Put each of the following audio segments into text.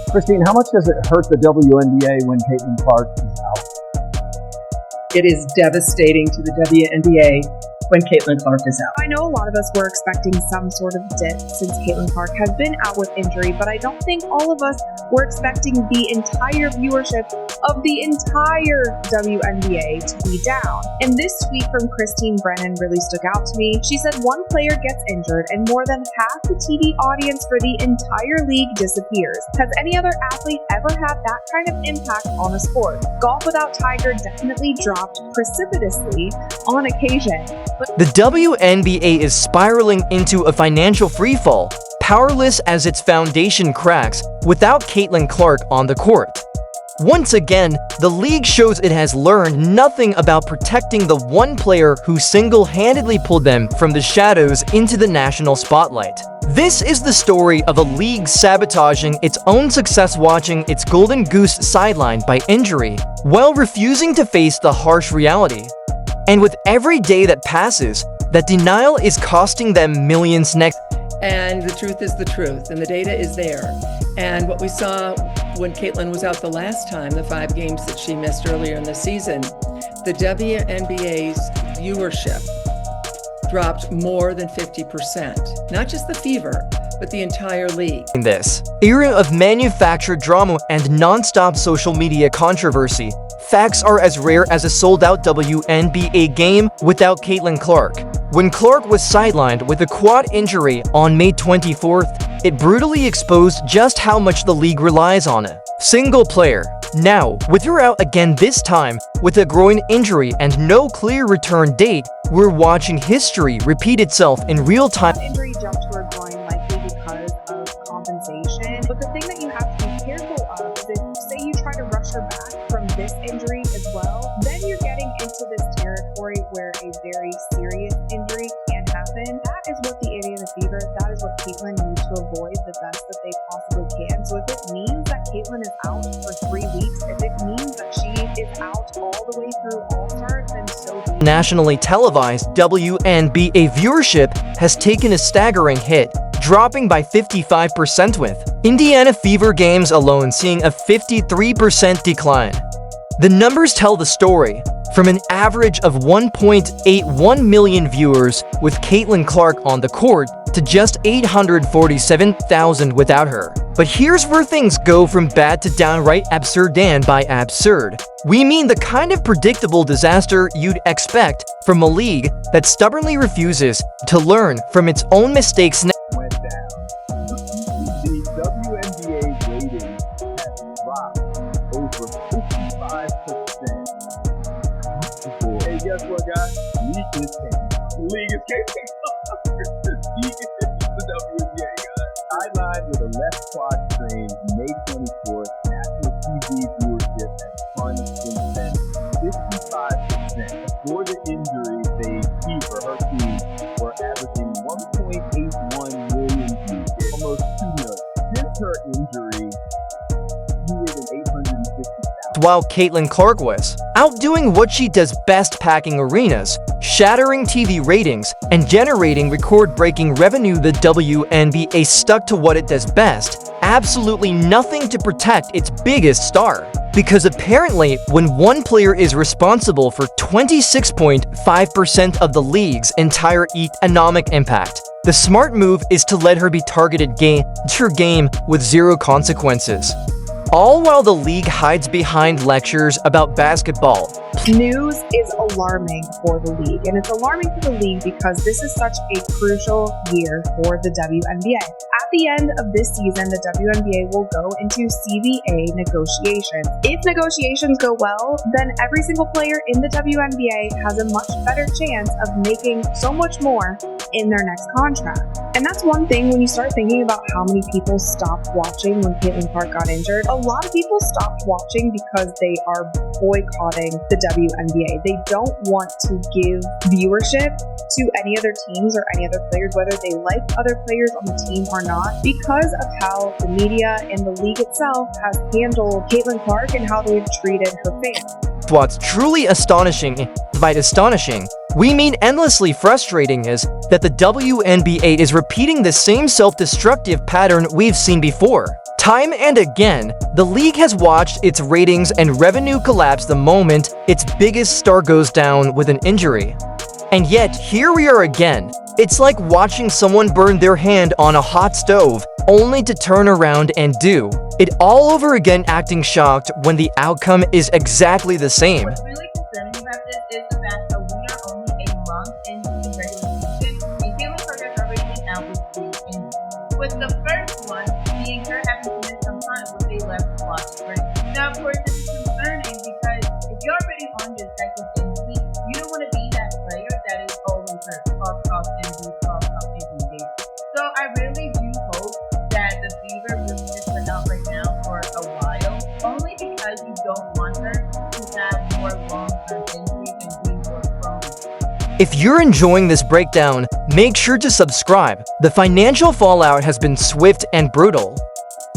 Christine, how much does it hurt the WNBA when Caitlin Clark is out? It is devastating to the WNBA when Caitlin Clark is out. I know a lot of us were expecting some sort of dip since Caitlin Clark has been out with injury, but I don't think all of us were expecting the entire viewership of the entire WNBA to be down. And this tweet from Christine Brennan really stuck out to me. She said one player gets injured and more than half the TV audience for the entire league disappears. Has any other athlete ever had that kind of impact on a sport? Golf without Tiger definitely dropped precipitously on occasion. The WNBA is spiraling into a financial freefall, powerless as its foundation cracks without Caitlin Clark on the court. Once again, the league shows it has learned nothing about protecting the one player who single-handedly pulled them from the shadows into the national spotlight. This is the story of a league sabotaging its own success, watching its golden goose sidelined by injury, while refusing to face the harsh reality. And with every day that passes, that denial is costing them millions next. And the truth is the truth, and the data is there. And what we saw when Caitlin was out the last time, the 5 games that she missed earlier in the season, the WNBA's viewership dropped more than 50%. Not just the Fever, but the entire league. In this era of manufactured drama and non-stop social media controversy, facts are as rare as a sold-out WNBA game without Caitlin Clark. When Clark was sidelined with a quad injury on May 24th, it brutally exposed just how much the league relies on a single player. Now, with her out again this time, with a groin injury and no clear return date, we're watching history repeat itself in real time. Injury jumped to her groin likely because of compensation, but the thing that you have to be careful of is if, say, you try to rush her back from this injury as well, then you're getting into this territory where a very serious injury can happen. That is what the Indiana Fever, that is what Caitlin needs to avoid the best that they possibly can. So if it means that Caitlin is out for 3 weeks, if it means that she is out all the way through All-Star, then so be it. Nationally televised WNBA viewership has taken a staggering hit, dropping by 55%, with Indiana Fever games alone seeing a 53% decline. The numbers tell the story. From an average of 1.81 million viewers with Caitlin Clark on the court to just 847,000 without her. But here's where things go from bad to downright absurd, and by absurd, we mean the kind of predictable disaster you'd expect from a league that stubbornly refuses to learn from its own mistakes. Went down. The WNBA rating has dropped over 55%. Hey, guess what, guys? League is king. League is king. League is the WNBA, guys. Sidelined with a left quad strain, May 24th. National TV viewership has plunged since then 55%. Before the injury, the Fever, her team, were averaging 1.81 million views, almost 2 million. Since her injury, fewer than 850,000. While Caitlin Clark was outdoing what she does best, packing arenas, shattering TV ratings, and generating record-breaking revenue, the WNBA stuck to what it does best, absolutely nothing to protect its biggest star. Because apparently, when one player is responsible for 26.5% of the league's entire economic impact, the smart move is to let her be targeted game after game with zero consequences. All while the league hides behind lectures about basketball. News is alarming for the league, and it's alarming for the league because this is such a crucial year for the WNBA. At the end of this season, the WNBA will go into CBA negotiations. If negotiations go well, then every single player in the WNBA has a much better chance of making so much more in their next contract. And that's one thing when you start thinking about how many people stopped watching when Caitlin Clark got injured. A lot of people stopped watching because they are boycotting the WNBA. They don't want to give viewership to any other teams or any other players, whether they like other players on the team or not, because of how the media and the league itself has handled Caitlin Clark and how they've treated her fans. What's truly astonishing, by astonishing, we mean endlessly frustrating, is that the WNBA is repeating the same self-destructive pattern we've seen before. Time and again, the league has watched its ratings and revenue collapse the moment its biggest star goes down with an injury. And yet, here we are again. It's like watching someone burn their hand on a hot stove, only to turn around and do it all over again, acting shocked when the outcome is exactly the same. What's really concerning about this is the fact that we are only a month into the regular season, and Caitlin Clark has already been out with 3 injuries. With the first one being her having to miss some time with a left quad sprain. Now, of course, this is concerning because if you're already on your second injury, you don't want to be that player that is always hurt. Off injury. So I really do hope that the Fever will just put out right now for a while, only because you don't want her to have more long-term injuries and be more prone. If you're enjoying this breakdown, make sure to subscribe. The financial fallout has been swift and brutal.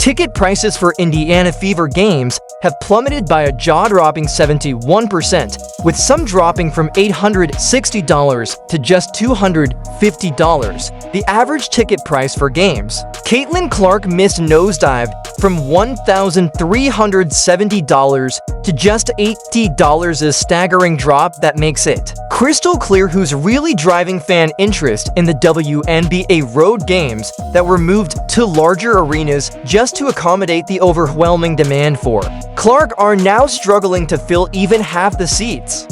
Ticket prices for Indiana Fever games have plummeted by a jaw-dropping 71%, with some dropping from $860 to just $250. The average ticket price for games. Caitlin Clark missed nosedived from $1,370 to just $80, a staggering drop that makes it crystal clear who's really driving fan interest in the WNBA road games that were moved to larger arenas just to accommodate the overwhelming demand for Clark are now struggling to fill even half the seats.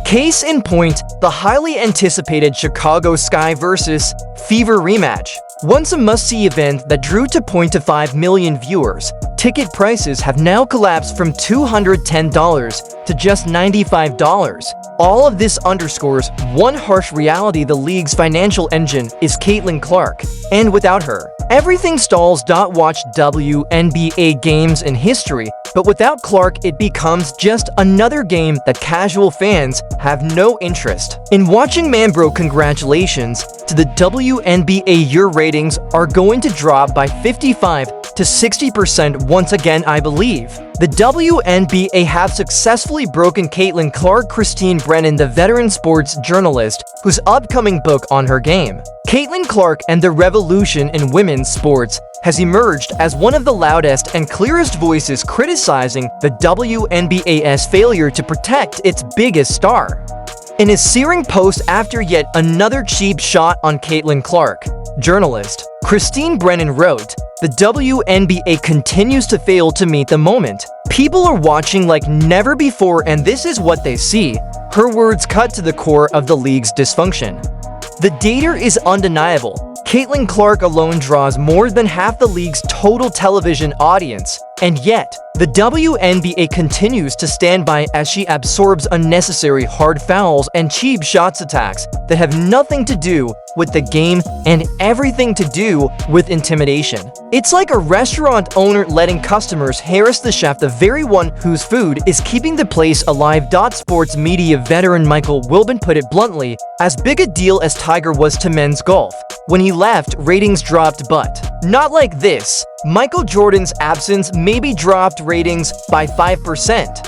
Case in point, the highly anticipated Chicago Sky vs. Fever rematch. Once a must-see event that drew 2.5 million viewers, ticket prices have now collapsed from $210 to just $95. All of this underscores one harsh reality: the league's financial engine is Caitlin Clark, and without her, everything stalls. Watch WNBA games in history, but without Clark, it becomes just another game that casual fans have no interest in watching. Bro, congratulations to the WNBA. Your ratings are going to drop by 55 to 60% once again, I believe. The WNBA have successfully broken Caitlin Clark. Christine Brennan, the veteran sports journalist whose upcoming book on her game, Caitlin Clark and the Revolution in Women's Sports, has emerged as one of the loudest and clearest voices criticizing the WNBA's failure to protect its biggest star. In a searing post after yet another cheap shot on Caitlin Clark, journalist Christine Brennan wrote, "The WNBA continues to fail to meet the moment. People are watching like never before, and this is what they see." Her words cut to the core of the league's dysfunction. The data is undeniable. Caitlin Clark alone draws more than half the league's total television audience, and yet, the WNBA continues to stand by as she absorbs unnecessary hard fouls and cheap shots attacks that have nothing to do with the game and everything to do with intimidation. It's like a restaurant owner letting customers harass the chef, the very one whose food is keeping the place alive. Sports media veteran Michael Wilbon put it bluntly: as big a deal as Tiger was to men's golf. When he left, ratings dropped, but not like this. Michael Jordan's absence maybe dropped ratings by 5%.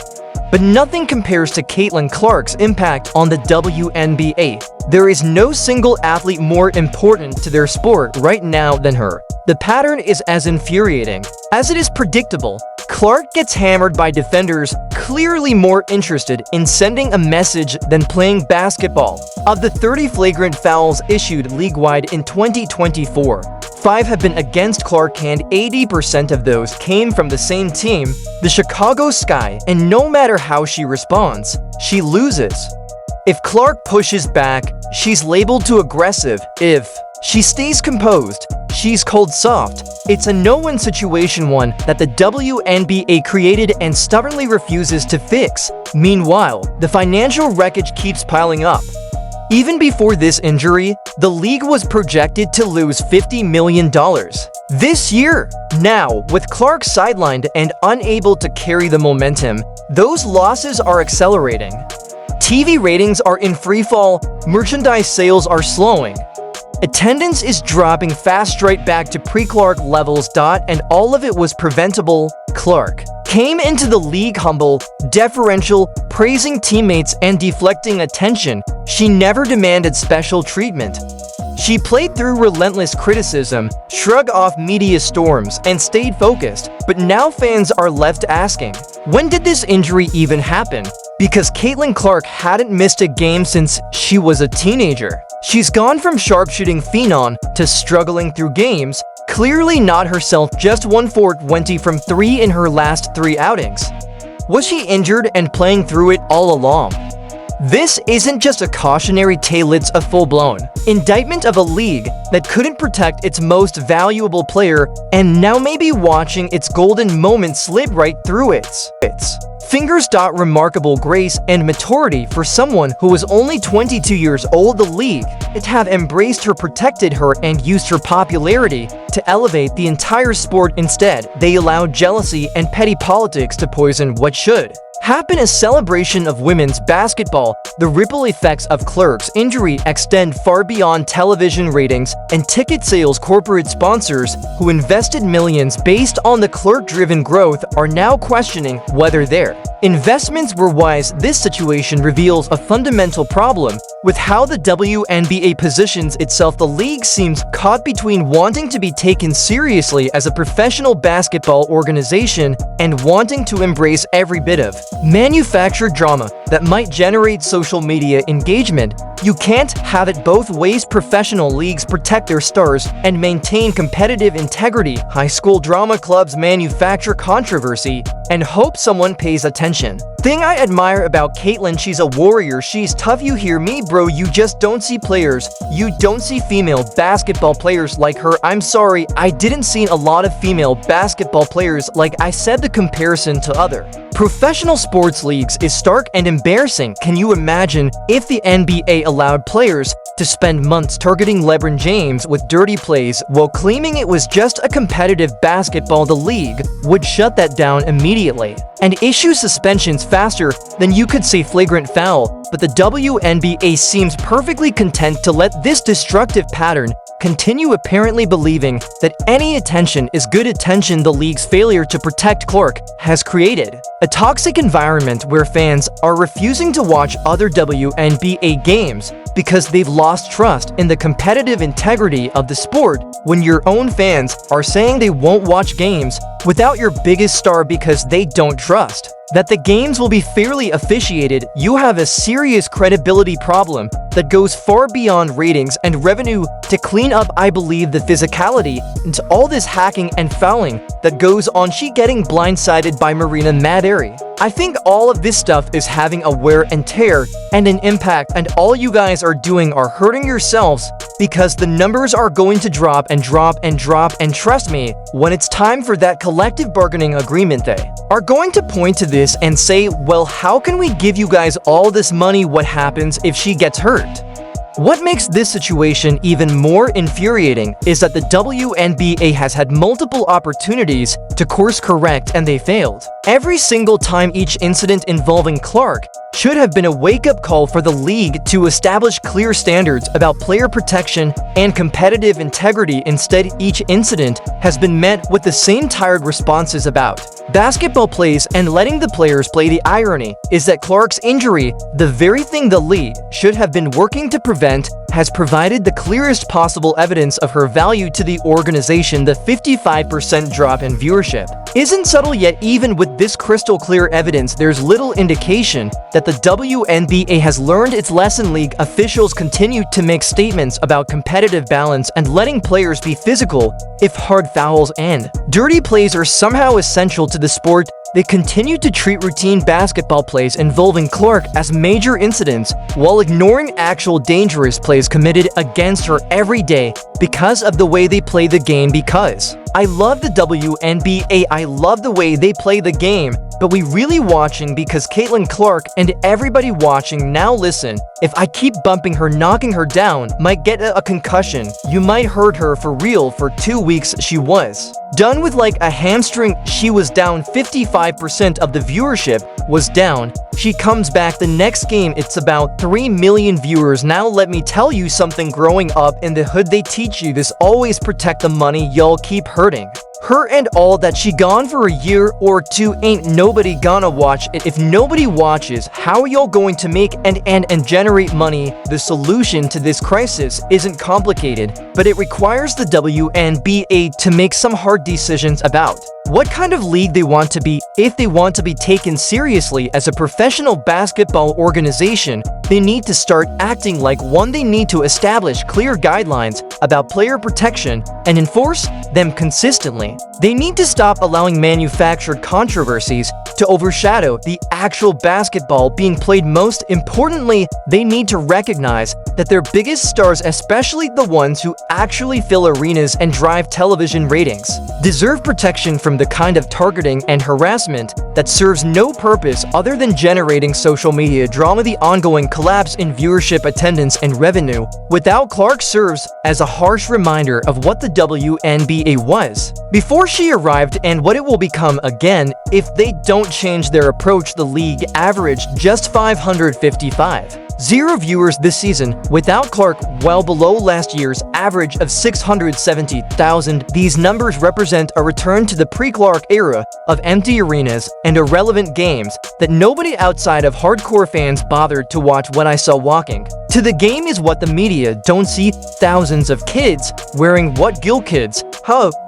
But nothing compares to Caitlin Clark's impact on the WNBA. There is no single athlete more important to their sport right now than her. The pattern is as infuriating as it is predictable. Clark gets hammered by defenders clearly more interested in sending a message than playing basketball. Of the 30 flagrant fouls issued league-wide in 2024, 5 have been against Clark, and 80% of those came from the same team, the Chicago Sky, and no matter how she responds, she loses. If Clark pushes back, she's labeled too aggressive. If she stays composed, she's called soft. It's a no-win situation, one that the WNBA created and stubbornly refuses to fix. Meanwhile, the financial wreckage keeps piling up. Even before this injury, the league was projected to lose $50 million this year. Now, with Clark sidelined and unable to carry the momentum, those losses are accelerating. TV ratings are in freefall, merchandise sales are slowing. Attendance is dropping fast, straight back to pre-Clark levels. And all of it was preventable. Clark came into the league humble, deferential, praising teammates and deflecting attention. She never demanded special treatment. She played through relentless criticism, shrugged off media storms, and stayed focused, but now fans are left asking, when did this injury even happen? Because Caitlin Clark hadn't missed a game since she was a teenager. She's gone from sharpshooting phenom to struggling through games, clearly not herself, just 1 for 20 from 3 in her last 3 outings. Was she injured and playing through it all along? This isn't just a cautionary tale, it's a full-blown indictment of a league that couldn't protect its most valuable player and now may be watching its golden moment slip right through its fingers. Remarkable grace and maturity for someone who was only 22 years old. The league it have embraced her, protected her, and used her popularity to elevate the entire sport. Instead, they allowed jealousy and petty politics to poison what should happen a celebration of women's basketball. The ripple effects of Clark's injury extend far beyond television ratings and ticket sales. Corporate sponsors who invested millions based on the Clark-driven growth are now questioning whether their investments were wise. This situation reveals a fundamental problem with how the WNBA positions itself. The league seems caught between wanting to be taken seriously as a professional basketball organization and wanting to embrace every bit of manufactured drama that might generate social media engagement. You can't have it both ways. Professional leagues protect their stars and maintain competitive integrity. High school drama clubs manufacture controversy and hope someone pays attention. Thing I admire about Caitlin, she's a warrior, she's tough. You hear me, bro? You just don't see players. You don't see female basketball players like her. I'm sorry, I didn't see a lot of female basketball players. Like I said, the comparison to other professional sports leagues is stark and embarrassing. Can you imagine if the NBA allowed players to spend months targeting LeBron James with dirty plays while claiming it was just a competitive basketball? The league would shut that down immediately and issue suspensions faster than you could say flagrant foul. But the WNBA seems perfectly content to let this destructive pattern continue, apparently believing that any attention is good attention. The league's failure to protect Clark has created a toxic environment where fans are refusing to watch other WNBA games because they've lost trust in the competitive integrity of the sport. When your own fans are saying they won't watch games without your biggest star because they don't trust that the games will be fairly officiated, you have a serious credibility problem that goes far beyond ratings and revenue. To clean up, I believe the physicality into all this hacking and fouling that goes on, she getting blindsided by Marina Maderi. I think all of this stuff is having a wear and tear and an impact, and all you guys are doing are hurting yourselves because the numbers are going to drop and drop and drop, and trust me, when it's time for that collective bargaining agreement, they are going to point to this and say, well, how can we give you guys all this money? What happens if she gets hurt? What makes this situation even more infuriating is that the WNBA has had multiple opportunities to course correct and they failed. Every single time. Each incident involving Clark should have been a wake-up call for the league to establish clear standards about player protection and competitive integrity. Instead, each incident has been met with the same tired responses about basketball plays and letting the players play. The irony is that Clark's injury, the very thing the league should have been working to prevent, has provided the clearest possible evidence of her value to the organization. The 55% drop in viewership isn't subtle yet. Even with this crystal clear evidence, there's little indication that the WNBA has learned its lesson. League officials continue to make statements about competitive balance and letting players be physical if hard fouls and dirty plays are somehow essential to the sport. They continue to treat routine basketball plays involving Clark as major incidents while ignoring actual dangerous plays committed against her every day because of the way they play the game. Because I love the WNBA, I love the way they play the game, but we really watching because Caitlin Clark and everybody watching now listen. If I keep bumping her, knocking her down, might get a concussion. You might hurt her for real. For 2 weeks she was done with like a hamstring. She was down 55% of the viewership was down She comes back the next game, it's about 3 million viewers. Now let me tell you something, growing up in the hood they teach you this: always protect the money, y'all keep hurting her and all that. She gone for a year or two, ain't nobody gonna watch it. If nobody watches, how are y'all going to make and generate money? The solution to this crisis isn't complicated, but it requires the WNBA to make some hard decisions about what kind of league they want to be. If they want to be taken seriously as a professional basketball organization, they need to start acting like one. They need to establish clear guidelines about player protection and enforce them consistently. They need to stop allowing manufactured controversies to overshadow the actual basketball being played. Most importantly, they need to recognize that their biggest stars, especially the ones who actually fill arenas and drive television ratings, deserve protection from the kind of targeting and harassment that serves no purpose other than generating social media drama. The ongoing collapse in viewership, attendance, and revenue without Clark serves as a harsh reminder of what the WNBA was before she arrived and what it will become again if they don't change their approach. The league averaged just 555,000 viewers this season without Clark, well below last year's average of 670,000. These numbers represent a return to the pre-Clark era of empty arenas and irrelevant games that nobody outside of hardcore fans bothered to watch. What I saw walking to the game is what the media don't see: thousands of kids wearing what Gill kids?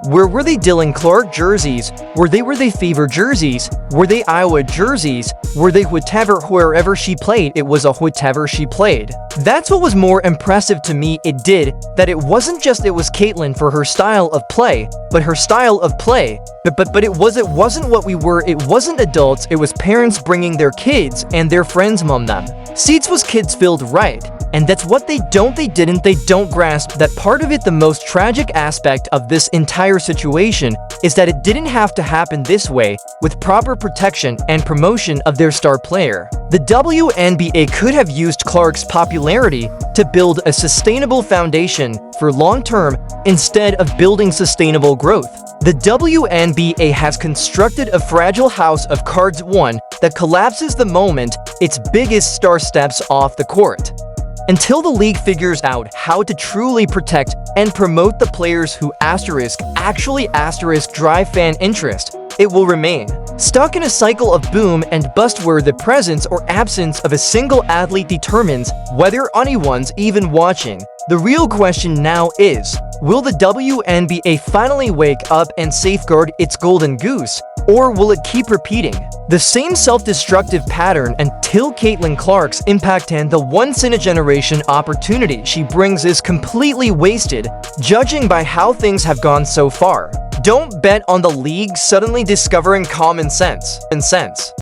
Where were they? Dylan Clark jerseys? Were they Fever jerseys? Were they Iowa jerseys? Were they wherever she played? It was a whatever she played. That's what was more impressive to me. It wasn't just it was Caitlin for her style of play, but her style of play. But it wasn't what we were. It wasn't adults. It was parents bringing their kids and their friends. Mom them. Seats was kids filled, right? And that's what they don't grasp that part of it. The most tragic aspect of this entire situation is that it didn't have to happen this way. With proper protection and promotion of their star player, the WNBA could have used Clark's popularity to build a sustainable foundation for long-term instead of building sustainable growth. The WNBA has constructed a fragile house of cards, one that collapses the moment its biggest star steps off the court. Until the league figures out how to truly protect and promote the players who actually drive fan interest, it will remain stuck in a cycle of boom and bust where the presence or absence of a single athlete determines whether anyone's even watching. The real question now is, will the WNBA finally wake up and safeguard its golden goose, or will it keep repeating the same self-destructive pattern until Caitlin Clark's impact and the once-in-a-generation opportunity she brings is completely wasted? Judging by how things have gone so far, don't bet on the league suddenly discovering common sense.